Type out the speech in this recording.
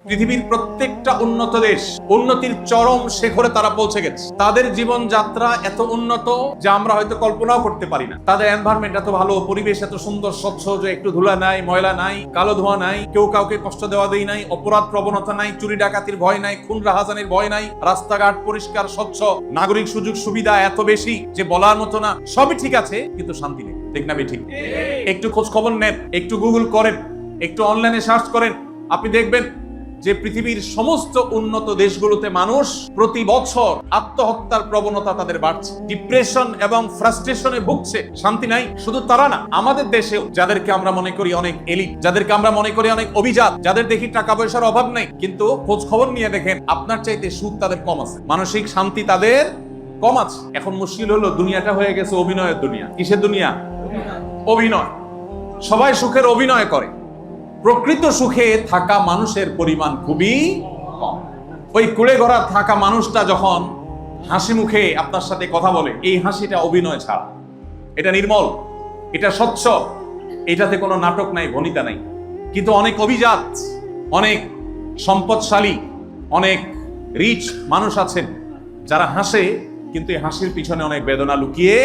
পৃথিবীর প্রত্যেকটা উন্নত দেশ উন্নতির চরম শিখরে তারা পৌঁছে গেছে। তাদের জীবনযাত্রা এত উন্নত যে আমরা হয়তো কল্পনাও করতে পারি না। তাদের এনভায়রনমেন্ট এত ভালো, পরিবেশ এত সুন্দর স্বচ্ছ যে একটু ধুলা নাই, ময়লা নাই, কালো ধোঁয়া নাই, কেউ কাউকে কষ্ট দেওয়া দেই নাই, অপরাধ প্রবণতা নাই, চুরি ডাকাতির ভয় নাই, খুন রাহাজানির ভয় নাই, রাস্তাঘাট পরিষ্কার স্বচ্ছ, নাগরিক সুযোগ সুবিধা এত বেশি যে বলার মতো না। সবই ঠিক আছে, কিন্তু শান্তি নেই। ঠিক না ঠিক? একটু খোঁজ খবর নেন, একটু গুগল করেন, একটু অনলাইনে সার্চ করেন, আপনি দেখবেন যে পৃথিবীর সমস্ত উন্নত দেশগুলোতে মানুষ প্রতি বছর আত্মহত্যার প্রবণতা তাদের বাড়ছে, ডিপ্রেশন এবং ফ্রাস্ট্রেশনে ভুগছে, শান্তি নাই। শুধু তারা না, আমাদের দেশেও যাদেরকে আমরা মনে করি অনেক এলিট, যাদেরকে আমরা মনে করি অনেক অভিজাত, যাদের দেখি টাকা পয়সার অভাব নেই, কিন্তু খোঁজ খবর নিয়ে দেখেন আপনার চাইতে সুখ তাদের কম আছে, মানসিক শান্তি তাদের কম আছে। এখন মুশকিল হলো দুনিয়াটা হয়ে গেছে অভিনয়ের দুনিয়া। কিসের দুনিয়া? অভিনয়। সবাই সুখের অভিনয় করে, প্রকৃত সুখে থাকা মানুষের পরিমাণ খুবই কম। ওই কুড়ে ঘোড়া থাকা মানুষটা যখন হাসি মুখে আপনার সাথে কথা বলে, এই হাসিটা অভিনয় ছাড়া, এটা নির্মল, এটা স্বচ্ছ, এটাতে কোনো নাটক নাই, ভনিতা নাই। কিন্তু অনেক অভিজাত, অনেক সম্পদশালী, অনেক রিচ মানুষ আছেন যারা হাসে, কিন্তু এই হাসির পিছনে অনেক বেদনা লুকিয়ে